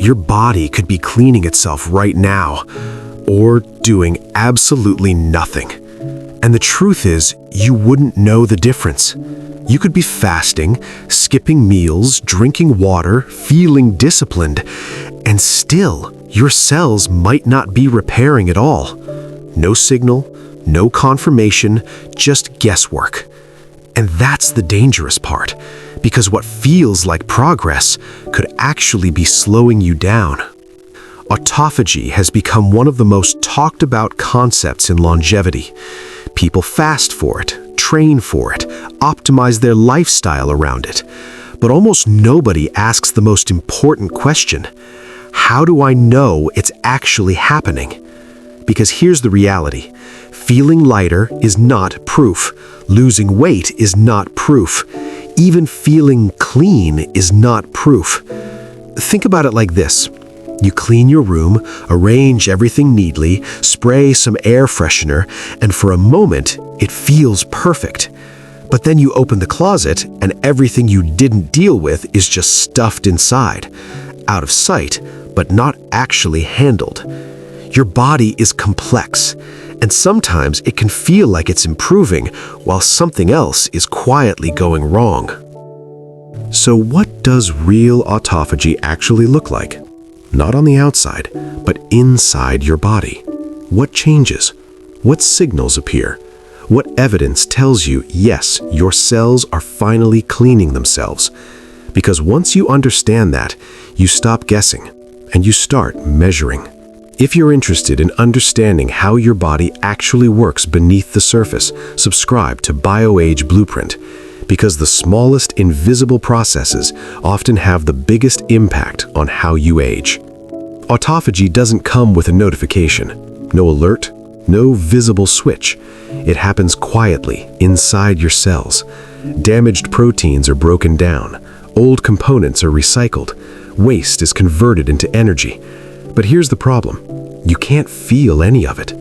Your body could be cleaning itself right now, or doing absolutely nothing. And the truth is, you wouldn't know the difference. You could be fasting, skipping meals, drinking water, feeling disciplined, and still, your cells might not be repairing at all. No signal, no confirmation, just guesswork. And that's the dangerous part, because what feels like progress could actually be slowing you down. Autophagy has become one of the most talked about concepts in longevity. People fast for it, train for it, optimize their lifestyle around it. But almost nobody asks the most important question: how do I know it's actually happening? Because here's the reality. Feeling lighter is not proof. Losing weight is not proof. Even feeling clean is not proof. Think about it like this. You clean your room, arrange everything neatly, spray some air freshener, and for a moment, it feels perfect. But then you open the closet, and everything you didn't deal with is just stuffed inside, out of sight, but not actually handled. Your body is complex, and sometimes it can feel like it's improving while something else is quietly going wrong. So what does real autophagy actually look like? Not on the outside, but inside your body. What changes? What signals appear? What evidence tells you, yes, your cells are finally cleaning themselves? Because once you understand that, you stop guessing and you start measuring. If you're interested in understanding how your body actually works beneath the surface, subscribe to BIOAGE Blueprint, because the smallest invisible processes often have the biggest impact on how you age. Autophagy doesn't come with a notification, no alert, no visible switch. It happens quietly inside your cells. Damaged proteins are broken down, old components are recycled, waste is converted into energy. But here's the problem. You can't feel any of it.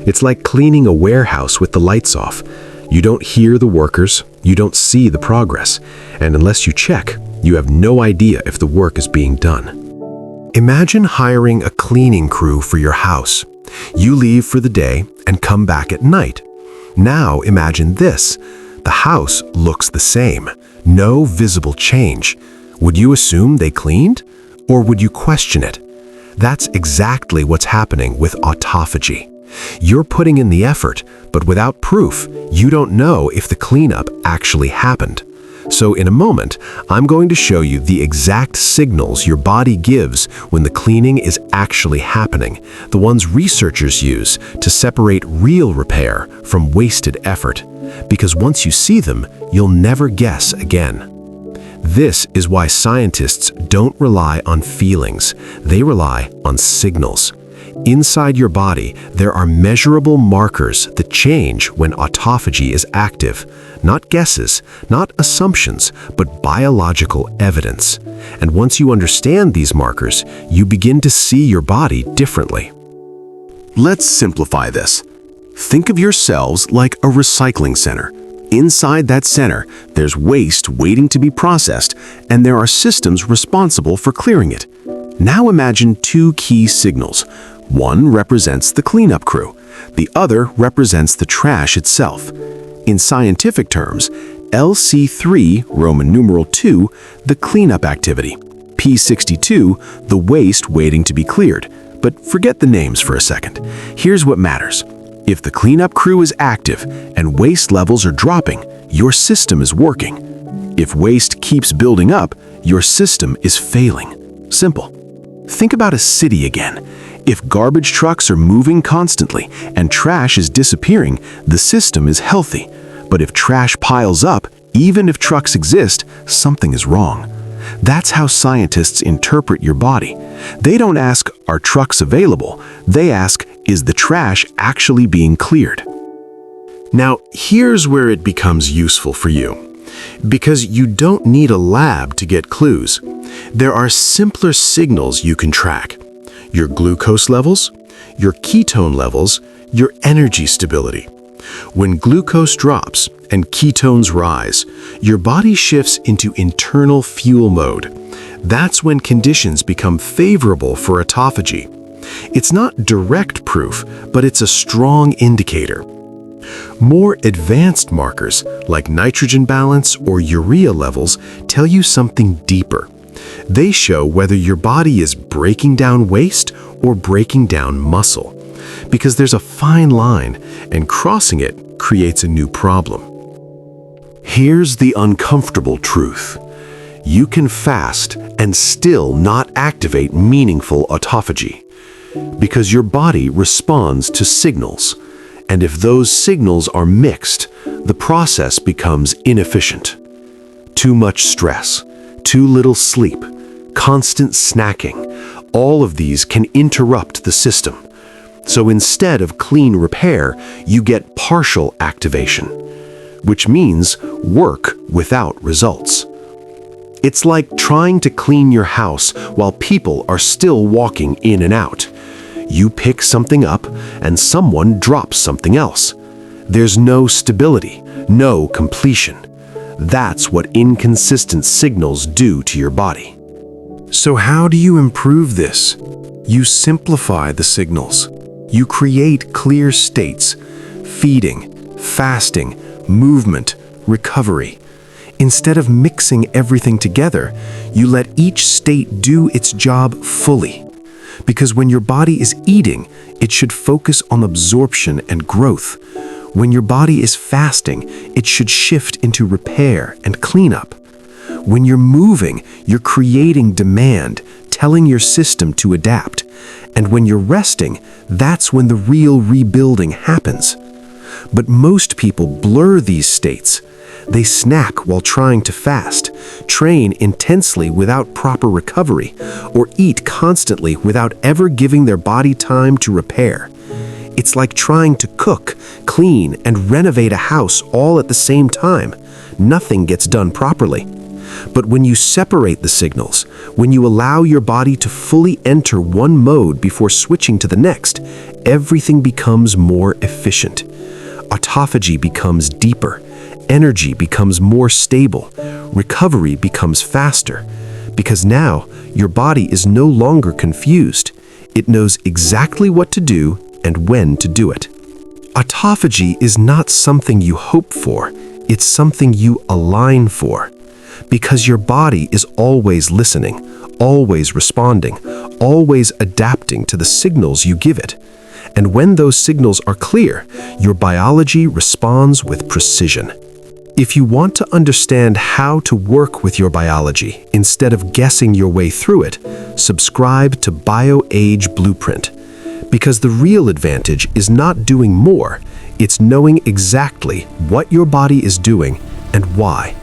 It's like cleaning a warehouse with the lights off. You don't hear the workers, you don't see the progress, and unless you check, you have no idea if the work is being done. Imagine hiring a cleaning crew for your house. You leave for the day and come back at night. Now imagine this. The house looks the same. No visible change. Would you assume they cleaned? Or would you question it? That's exactly what's happening with autophagy. You're putting in the effort, but without proof, you don't know if the cleanup actually happened. So in a moment, I'm going to show you the exact signals your body gives when the cleaning is actually happening, the ones researchers use to separate real repair from wasted effort. Because once you see them, you'll never guess again. This is why scientists don't rely on feelings, they rely on signals. Inside your body, there are measurable markers that change when autophagy is active. Not guesses, not assumptions, but biological evidence. And once you understand these markers, you begin to see your body differently. Let's simplify this. Think of your cells like a recycling center. Inside that center, there's waste waiting to be processed, and there are systems responsible for clearing it. Now imagine two key signals. One represents the cleanup crew. The other represents the trash itself. In scientific terms, LC3, Roman numeral 2, the cleanup activity. P62, the waste waiting to be cleared. But forget the names for a second. Here's what matters. If the cleanup crew is active and waste levels are dropping, your system is working. If waste keeps building up, your system is failing. Simple. Think about a city again. If garbage trucks are moving constantly and trash is disappearing, the system is healthy. But if trash piles up, even if trucks exist, something is wrong. That's how scientists interpret your body. They don't ask, are trucks available? They ask, is the trash actually being cleared? Now, here's where it becomes useful for you. Because you don't need a lab to get clues. There are simpler signals you can track. Your glucose levels, your ketone levels, your energy stability. When glucose drops, and ketones rise, your body shifts into internal fuel mode. That's when conditions become favorable for autophagy. It's not direct proof, but it's a strong indicator. More advanced markers, like nitrogen balance or urea levels, tell you something deeper. They show whether your body is breaking down waste or breaking down muscle, because there's a fine line, and crossing it creates a new problem. Here's the uncomfortable truth. You can fast and still not activate meaningful autophagy, because your body responds to signals, and if those signals are mixed, the process becomes inefficient. Too much stress, too little sleep, constant snacking, all of these can interrupt the system. So instead of clean repair, you get partial activation, which means work without results. It's like trying to clean your house while people are still walking in and out. You pick something up and someone drops something else. There's no stability, no completion. That's what inconsistent signals do to your body. So how do you improve this? You simplify the signals. You create clear states: feeding, fasting, movement, recovery. Instead of mixing everything together, you let each state do its job fully. Because when your body is eating, it should focus on absorption and growth. When your body is fasting, it should shift into repair and cleanup. When you're moving, you're creating demand, telling your system to adapt. And when you're resting, that's when the real rebuilding happens. But most people blur these states. They snack while trying to fast, train intensely without proper recovery, or eat constantly without ever giving their body time to repair. It's like trying to cook, clean, and renovate a house all at the same time. Nothing gets done properly. But when you separate the signals, when you allow your body to fully enter one mode before switching to the next, everything becomes more efficient. Autophagy becomes deeper. Energy becomes more stable. Recovery becomes faster. Because now, your body is no longer confused. It knows exactly what to do and when to do it. Autophagy is not something you hope for. It's something you align for. Because your body is always listening, always responding, always adapting to the signals you give it. And when those signals are clear, your biology responds with precision. If you want to understand how to work with your biology instead of guessing your way through it, subscribe to BIOAGE Blueprint. Because the real advantage is not doing more, it's knowing exactly what your body is doing and why.